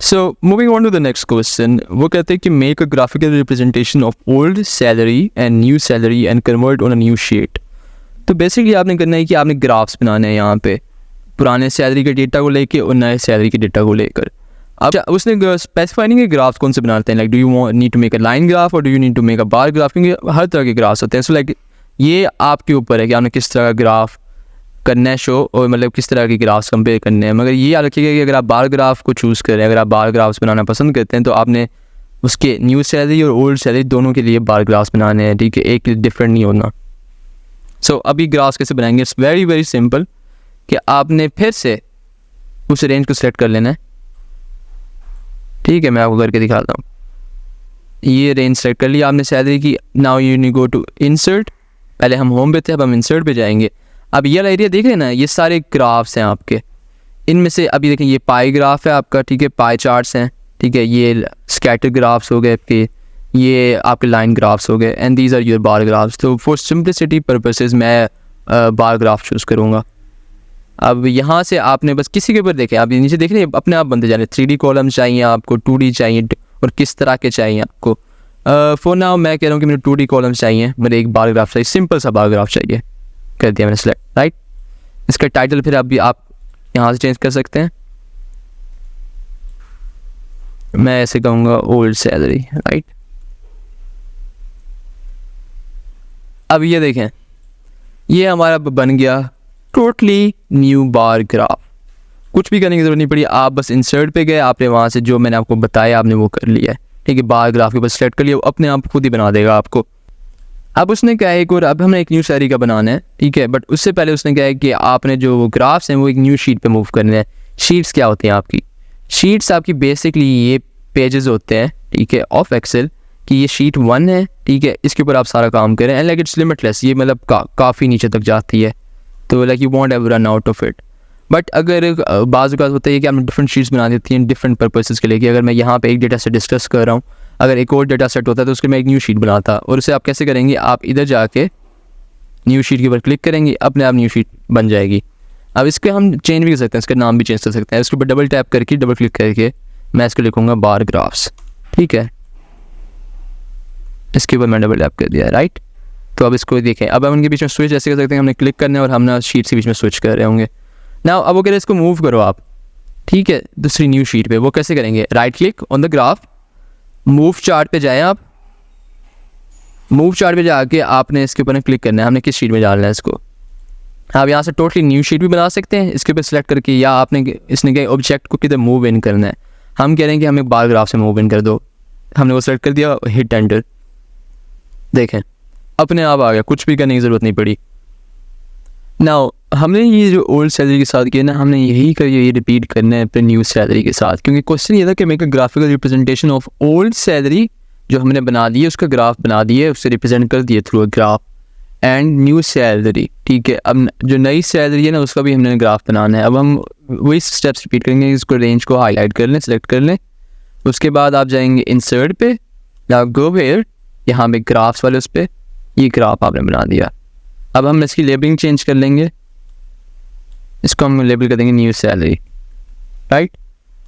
So moving on to the next question, वो कहते हैं कि make a graphical representation of old salary and new salary and convert on a new sheet. तो basically आपने करना है कि आपने ग्राफ्स बनाने हैं यहाँ पे, पुराने सैलरी के डेटा को लेके और नए सैलरी के डेटा को लेकर। अब उसने स्पेसिफाई नहीं कि ग्राफ्स कौन से बनाते हैं, like do you need to make a line graph और do you need to make a bar graph, क्योंकि हर तरह के ग्राफ्स होते हैं। सो लाइक ये आपके ऊपर है कि आपने किस तरह का ग्राफ करना है शो, और मतलब किस तरह के ग्राफ्स कंपेयर करने हैं। मगर ये याद रखिएगा कि अगर आप बार ग्राफ को चूज़ करें, अगर आप बार ग्राफ्स बनाना पसंद करते हैं तो आपने उसके न्यू सैलरी और ओल्ड सैलरी दोनों के लिए बार ग्राफ्स बनाने हैं, ठीक है, एक डिफरेंट नहीं होना। सो अभी ग्राफ्स कैसे बनाएंगे, इट्स वेरी वेरी सिंपल कि आपने फिर से उस रेंज को सेलेक्ट कर लेना है, ठीक है। मैं आपको करके दिखाता हूँ। ये रेंज सेलेक्ट कर लिया आपने सैलरी की। Now you need go to insert, पहले हम होम पे थे, अब हम इंसर्ट पे जाएंगे। अब ये एरिया देख रहे हैं ना, ये सारे ग्राफ्स हैं आपके, इनमें से अभी देखें ये पाई ग्राफ है आपका, ठीक है, पाई चार्ट्स हैं, ठीक है, ये स्कैटर ग्राफ्स हो गए आपके, ये आपके लाइन ग्राफ्स हो गए, and these are your bar graphs. तो फॉर सिंपलिसिटी पर्पसेस मैं बार ग्राफ चूज़ करूँगा। अब यहाँ से आपने बस किसी के ऊपर देखें, आप नीचे देख रहे हैं अपने आप बनते जा रहे हैं। 3D कॉलम चाहिए आपको, 2D चाहिए, और किस तरह के चाहिए आपको। फॉर नाउ मैं कह रहा हूँ कि मुझे 2D कॉलम चाहिए, मेरे एक बार ग्राफ चाहिए, सिंपल सा बार ग्राफ चाहिए, कर दिया मैंने सेलेक्ट, राइट। इसका टाइटल फिर आप यहाँ से चेंज कर सकते हैं। मैं ऐसे कहूँगा ओल्ड सैलरी, राइट। अब ये देखें, ये हमारा बन गया टोटली न्यू बार ग्राफ। कुछ भी करने की जरूरत नहीं पड़ी, आप बस इंसर्ट पे गए, आपने वहाँ से जो मैंने आपको बताया आपने वो कर लिया है, ठीक है। बार ग्राफ के ऊपर सेलेक्ट कर लिया, वो अपने आप खुद ही बना देगा आपको। अब उसने क्या है एक और, अब हमें एक न्यू सैलरी का बनाना है, ठीक है, बट उससे पहले उसने क्या है कि आपने जो ग्राफ्स हैं वो एक न्यू शीट पे मूव करने हैं। शीट्स क्या होती हैं आपकी? शीट्स आपकी बेसिकली ये पेजेस होते हैं, ठीक है, ऑफ एक्सेल कि ये शीट 1 है, ठीक है, इसके ऊपर आप सारा काम करें, एंड लाइक इट्स लिमिटलेस, ये मतलब काफ़ी नीचे तक जाती है, तो like you want ever run out of it. But अगर बाज़ औक़ात होता है कि आपने डिफरेंट शीट्स बना देती हैं डिफरेंट पर्पसेस के लिए, कि अगर मैं यहाँ पे एक डेटा सेट डिस्कस कर रहा हूँ, अगर एक और डेटा सेट होता है तो उसके मैं एक न्यू शीट बनाता, और उसे आप कैसे करेंगे, आप इधर जाके न्यू शीट के ऊपर क्लिक करेंगे, अपने आप न्यू शीट बन जाएगी। अब इसके हम चेंज भी कर सकते हैं, इसका नाम भी चेंज कर सकते हैं। इसके ऊपर डबल टैप करके, डबल क्लिक करके मैं इसको लिखूँगा बार ग्राफ्स, ठीक है। इसके ऊपर मैं डबल टैप कर दिया, राइट। तो अब इसको देखें, अब हम उनके बीच में स्विच ऐसे कर सकते हैं, हमने क्लिक करना है और हम ना शीट के बीच में स्विच कर रहे होंगे। ना अब वो कह रहे हैं इसको मूव करो आप, ठीक है, दूसरी न्यू शीट पे। वो कैसे करेंगे, right click on the graph, move chart पे जाएं आप। मूव चार्ट पे जाके आपने इसके ऊपर क्लिक करना है, हमने किस शीट में डालना है इसको। आप यहाँ से टोटली न्यू शीट भी बना सकते हैं इसके ऊपर सेलेक्ट करके, या आपने इसने क्या ऑब्जेक्ट को किधर मूव इन करना है। हम कह रहे हैं कि हमें बार ग्राफ से मूव इन कर दो, हमने वो सेलेक्ट कर दिया, हिट एंटर, देखें अपने आप आ गया, कुछ भी करने की ज़रूरत नहीं पड़ी। नाउ हमने ये जो ओल्ड सैलरी के साथ किया ना, हमने यही कर ये रिपीट करना है अपने न्यू सैलरी के साथ, क्योंकि क्वेश्चन ये था कि make a graphical representation of old salary, जो हमने बना दी है उसका ग्राफ बना दिए, उससे रिप्रेजेंट कर दिए through a graph, and new salary, ठीक है। अब जो नई सैलरी है ना उसका भी हमने ग्राफ बनाना है। अब हम वही स्टेप्स रिपीट करेंगे, इसको रेंज को हाईलाइट कर लें, सेलेक्ट कर लें, उसके बाद आप जाएंगे इंसर्ट पे, या गो वेयर, यहाँ पे ग्राफ्स वाले उस पर, ये ग्राफ आपने बना दिया। अब हम इसकी लेबलिंग चेंज कर लेंगे, इसको हम लेबल कर देंगे न्यू सैलरी, राइट।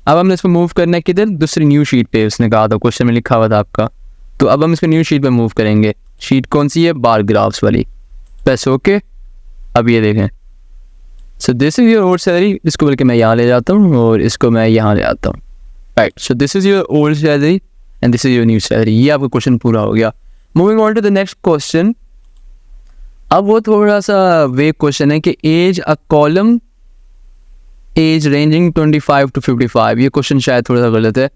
अब हमने इसको मूव करना है किधर, दूसरी न्यू शीट पे, उसने कहा था क्वेश्चन में लिखा हुआ था आपका। तो अब हम इसको न्यू शीट पे मूव करेंगे। शीट कौन सी है, बार ग्राफ्स वाली, बस ओके। अब ये देखें, सो this is your old salary, इसको बोल के मैं यहाँ ले जाता हूँ और इसको मैं यहाँ ले आता हूँ, right. So this is your old salary and this is your new salary. ये आपका क्वेश्चन पूरा हो गया। Moving on to the next question. अब वो थोड़ा सा वे क्वेश्चन है कि age a column, age ranging 25 to 55। ये क्वेश्चन शायद थोड़ा सा गलत है,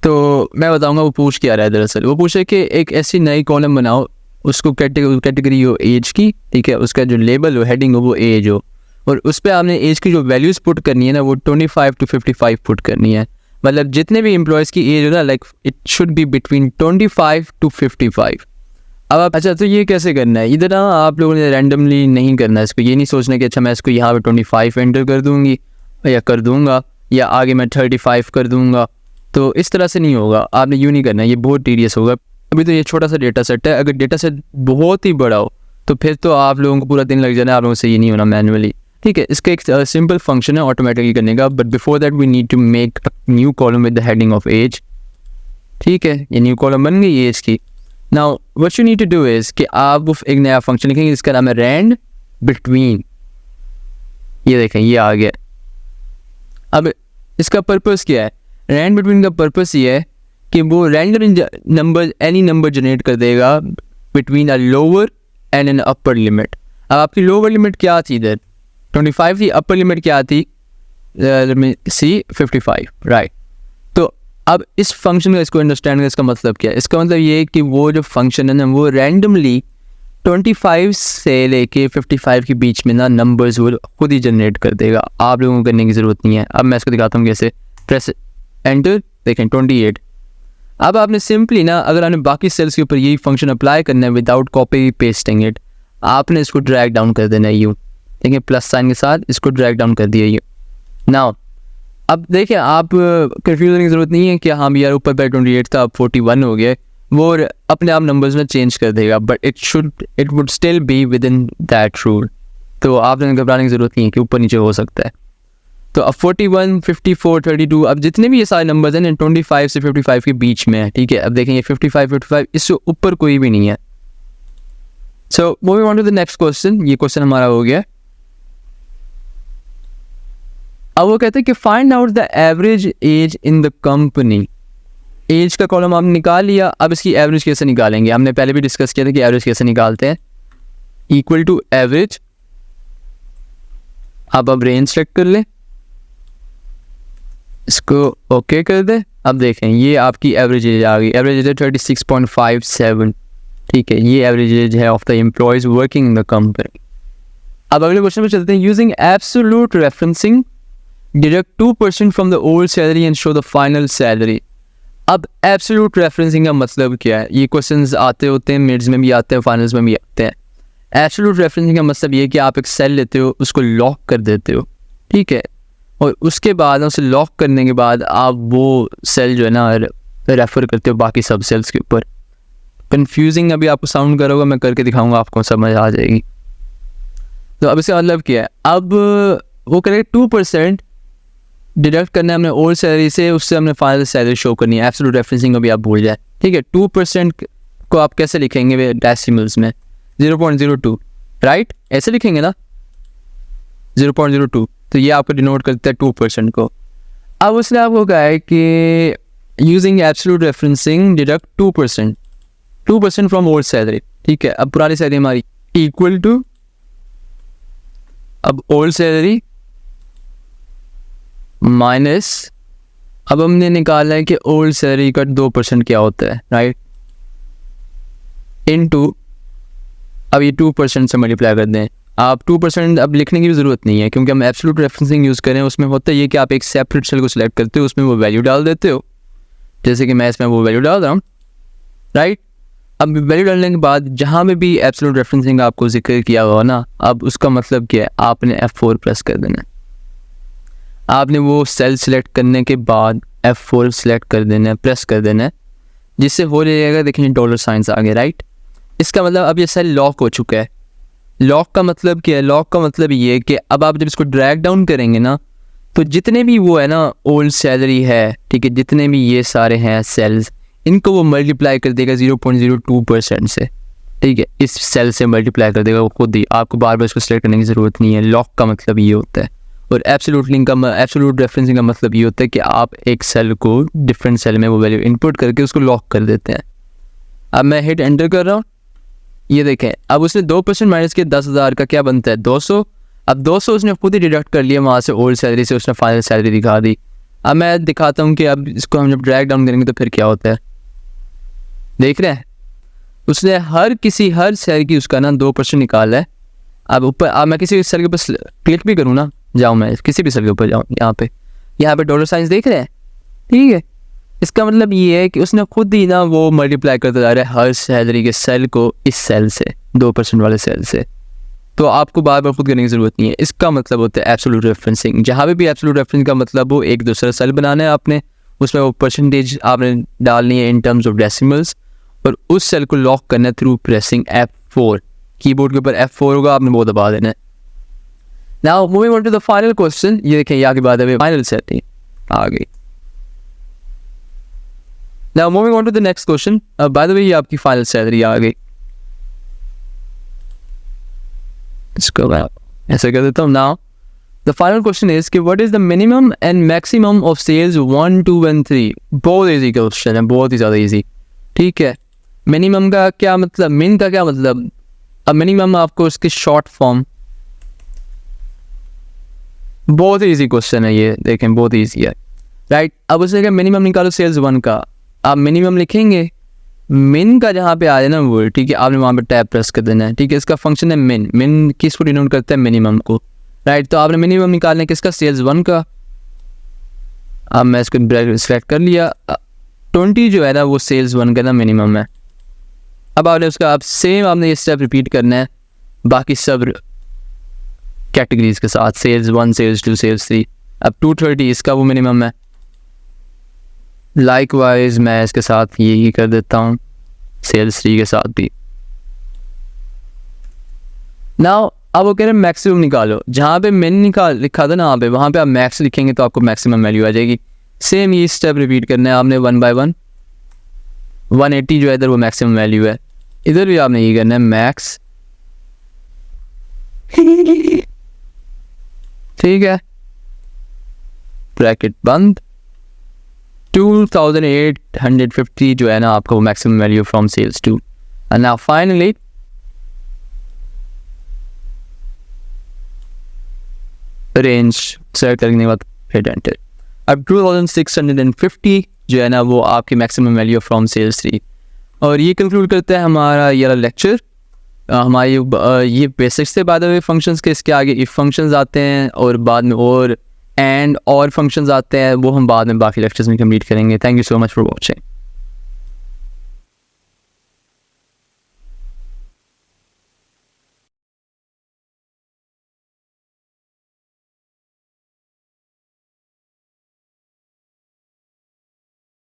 तो मैं बताऊंगा वो पूछ क्या रहा है। दरअसल वो पूछे कि एक ऐसी नई कॉलम बनाओ, उसको कैटेगरी हो एज की, ठीक है, उसका जो लेबल हो, हेडिंग हो, वो एज हो, और उस पर आपने एज की जो वैल्यूज़ पुट करनी है ना, वो 25 to 55 पुट करनी है। मतलब जितने भी एम्प्लॉयज़ की एज हो ना, like it should be between 25 to 55। अब अच्छा, तो ये कैसे करना है, इधर ना आप लोगों ने रैंडमली नहीं करना है इसको। ये नहीं सोचना कि अच्छा मैं इसको यहाँ पे 25 एंटर कर दूँगी या कर दूँगा, या आगे मैं 35 कर दूँगा, तो इस तरह से नहीं होगा। आपने यूँ नहीं करना है, ये बहुत टीडियस होगा। अभी तो ये छोटा सा डेटा सेट है, अगर डेटा सेट बहुत ही बड़ा हो तो फिर तो आप लोगों को पूरा दिन लग जाना है, आप लोगों से ये नहीं होना मैनुअली। ठीक है, इसका एक सिंपल फंक्शन है ऑटोमेटिकली करने का, but before that we need to make a new column with the heading of age. ठीक है, ये न्यू कॉलम बन गई एज की। Now what you need to do is कि आप एक नया फंक्शन लिखेंगे जिसका नाम है रैंड बिटवीन। ये देखें, ये आ गया। अब इसका पर्पस क्या है? रैंड बिटवीन का पर्पस ये है कि वो random number, any number generate कर देगा between a lower and an upper limit. अब आपकी लोअर लिमिट क्या थी इधर? 25 थी। अपर लिमिट क्या थी? सी 55, राइट। तो अब इस फंक्शन का, इसको अंडरस्टैंड का इसका मतलब क्या है? इसका मतलब ये है कि वो जो फंक्शन है ना, वो रैंडमली 25 से लेके 55 के बीच में ना नंबर्स वो खुद ही जनरेट कर देगा, आप लोगों को करने की ज़रूरत नहीं है। अब मैं इसको दिखाता हूँ कैसे। प्रेस एंटर, देखें 28। अब आपने सिंपली ना, अगर आपने बाकी सेल्स के ऊपर यही फंक्शन अप्लाई करना है विदाउट कॉपी पेस्टिंग इट, आपने इसको ड्रैग डाउन कर देना है यूँ। देखिए प्लस साइन के साथ इसको ड्रैग डाउन कर दिया यूँ। नाउ अब देखिए, आप कंफ्यूज होने की ज़रूरत नहीं है कि हाँ यार ऊपर पे 28 था अब 41 हो गया, वो अपने आप नंबर्स में चेंज कर देगा, but it would still be with in that rule. तो आपने घबराने की ज़रूरत नहीं है कि ऊपर नीचे हो सकता है। तो अब 41, 54, 32, अब जितने भी ये सारे नंबर्स हैं 25 से 55 के बीच में है। ठीक है, अब देखें ये 55, इससे ऊपर कोई भी नहीं है। So moving on to the next question. ये क्वेश्चन हमारा हो गया। अब वो कहते हैं कि find out the average age in the company. Age का कॉलम आपने निकाल लिया, अब इसकी एवरेज कैसे निकालेंगे? हमने पहले भी डिस्कस किया था कि एवरेज कैसे निकालते हैं। इक्वल टू एवरेज, अब रेंज सेलेक्ट कर लें, इसको ओके कर दे। अब देखें ये आपकी एवरेज एज आ गई। एवरेज एज है 36.57। ठीक है, ये एवरेज एज है of the employees working in the company. अब अगले क्वेश्चन पे चलते हैं। Using absolute referencing deduct 2% from the old salary and show the final salary. अब एब्सोल्यूट रेफरेंसिंग का मतलब क्या है? ये क्वेश्चंस आते होते हैं, मिड्स में भी आते हैं, फाइनल्स में भी आते हैं। एब्सोल्यूट रेफरेंसिंग का मतलब ये है कि आप एक सेल लेते हो, उसको लॉक कर देते हो। ठीक है, और उसके बाद उसे लॉक करने के बाद आप वो सेल जो है ना रेफ़र करते हो बाकी सब सेल्स के ऊपर। कन्फ्यूजिंग अभी आपको साउंड करोगा, मैं करके दिखाऊंगा, आपको समझ आ जाएगी। तो अब इसका मतलब क्या है? अब वो करेंगे 2% डिडक्ट करना है हमने ओल्ड सैलरी से, उससे हमने फाइनल सैलरी शो करनी है। एब्सोल्यूट रेफरेंसिंग अभी आप भूल जाए। ठीक है, 2% को आप कैसे लिखेंगे? डेसिमल्स में 0.02, राइट? ऐसे लिखेंगे ना 0.02, तो ये आपको डिनोट करता है 2% को। अब उसने आपको कहा है कि using absolute referencing deduct 2% from old salary. ठीक है, अब पुरानी सैलरी हमारी इक्वल टू, अब ओल्ड सैलरी माइनस, अब हमने निकाला है कि ओल्ड सैलरी का 2% क्या होता है, राइट? इनटू, अब ये 2% से मल्टीप्लाई कर दें। आप 2% अब लिखने की भी ज़रूरत नहीं है क्योंकि हम एब्सोल्यूट रेफरेंसिंग यूज़ करें। उसमें होता है ये कि आप एक सेपरेट सेल को सिलेक्ट करते हो, उसमें वो वैल्यू डाल देते हो, जैसे कि मैं इसमें वो वैल्यू डाल रहा हूँ, राइट? अब वैल्यू डालने के बाद जहाँ में भी एब्सोल्यूट रेफरेंसिंग का आपको जिक्र किया हुआ ना, अब उसका मतलब क्या है? आपने F4 प्रेस कर देना है। आपने वो सेल सिलेक्ट करने के बाद F4 सिलेक्ट कर देना है, प्रेस कर देना है, जिससे हो जाएगा, देखिए डॉलर साइंस आ गए, राइट? इसका मतलब अब ये सेल लॉक हो चुका है। लॉक का मतलब क्या है? लॉक का मतलब ये है कि अब आप जब इसको ड्रैग डाउन करेंगे ना, तो जितने भी वो है ना ओल्ड सैलरी है, ठीक है, जितने भी ये सारे हैं सेल्स, इनको वो मल्टीप्लाई कर देगा 0.02% से। ठीक है, इस सेल से मल्टीप्लाई कर देगा वो खुद ही, आपको बार बार इसको सेलेक्ट करने की ज़रूरत नहीं है। लॉक का मतलब ये होता है। और एब्सोल्यूट रेफरेंसिंग का मतलब ये होता है कि आप एक सेल को डिफरेंट सेल में वो वैल्यू इनपुट करके उसको लॉक कर देते हैं। अब मैं हिट एंटर कर रहा हूँ, ये देखें, अब उसने 2% माइनस के 10,000 का क्या बनता है? 200। अब 200 उसने खुद ही डिडक्ट कर लिया वहाँ से, ओल्ड सैलरी से उसने फाइनल सैलरी दिखा दी। अब मैं दिखाता हूँ कि अब इसको हम जब ड्रैग डाउन करेंगे तो फिर क्या होता है, देख रहे हैं? उसने हर सेल की उसका ना 2% निकाला है। अब ऊपर, अब मैं किसी सेल के ऊपर क्लिक भी करूँ ना, जाऊँ मैं किसी भी सेल के ऊपर जाऊँ, यहाँ पे डॉलर साइंस देख रहे हैं? ठीक है, इसका मतलब ये है कि उसने खुद ही ना वो मल्टीप्लाई करता जा रहा है हर सैलरी के सेल को इस सेल से, 2% वाले सेल से। तो आपको बार बार खुद करने की ज़रूरत नहीं है। इसका मतलब होता है एब्सोल्यूट रेफरेंसिंग। जहाँ पे भी एब्सोल्यूट रेफरेंसिंग का मतलब वो एक दूसरा सेल बनाना है आपने, उसमें वो परसेंटेज आपने डालनी है इन टर्म्स ऑफ डेसिमल्स, और उस सेल को लॉक करना है थ्रू प्रेसिंग F4। कीबोर्ड के ऊपर F4 होगा, आपने वो दबा देना है। Now moving on to the final question, ये देखें यहाँ के बाद अभी फाइनल सेटिंग आ गई। Now moving on to the next question, by the way ये आपकी फाइनल सैलरी आ गई। इसको मैं ऐसे कर देता हूँ। Now the final question is कि what is the minimum and maximum of cells 1, 2 and 3। बहुत इजी क्वेश्चन है, बहुत ही ज़्यादा इजी। ठीक है, मिनिमम का क्या मतलब, मिन का क्या मतलब। अब मिनिमम आपको इसकी शॉर्ट फॉर्म, बहुत ही इजी क्वेश्चन है ये, देखें बहुत ईजी है राइट। अब उससे क्या मिनिमम निकालो सेल्स 1 का, आप मिनिमम लिखेंगे, मिन का जहाँ पे आ जाए ना वो, ठीक है, आपने वहाँ पे टैब प्रेस कर देना है। ठीक है, इसका फंक्शन है मिन, मिन किसको डिनोट करता है, मिनिमम को राइट। तो आपने मिनिमम निकालना है किसका, सेल्स 1 का। अब मैं इसको सेलेक्ट कर लिया, 20 जो है ना वो सेल्स 1 का ना मिनिमम है। अब आपने उसका, अब सेम आपने ये स्टेप रिपीट करना है बाकी सब कैटेगरीज के साथ, सेल्स 1, सेल्स 2, सेल्स 3। अब 230 इसका वो मिनिमम है। लाइकवाइज मैं इसके साथ यही कर देता हूँ, सेल्स 3 के साथ भी। नाउ अब वो कह रहे हैं मैक्सिमम निकालो, जहाँ पे मिन निकाल लिखा था ना यहाँ पे, वहाँ पे आप मैक्स लिखेंगे तो आपको मैक्सिमम वैल्यू आ जाएगी। सेम ये स्टेप रिपीट करना है आपने 1 बाय 1। 180 जो है इधर वो मैक्सिमम वैल्यू है, इधर भी आपने ये करना है मैक्स। ठीक है, ब्रैकेट बंद। 2850 जो है ना आपका वो maximum value from cells 2। And now finally range select करने के बाद फिर एंटर। अब 2650 जो है ना वो आपकी मैक्सिमम वैल्यू फ्रॉम सेल्स 3। और ये कंक्लूड करता है हमारा ये लेक्चर। हमारी ये बेसिक्स से बाद में फंक्शंस के, इसके आगे इफ फंक्शंस आते हैं और बाद में और एंड और फंक्शंस आते हैं, वो हम बाद में बाकी लेक्चर्स में कंप्लीट करेंगे। Thank you so much for watching.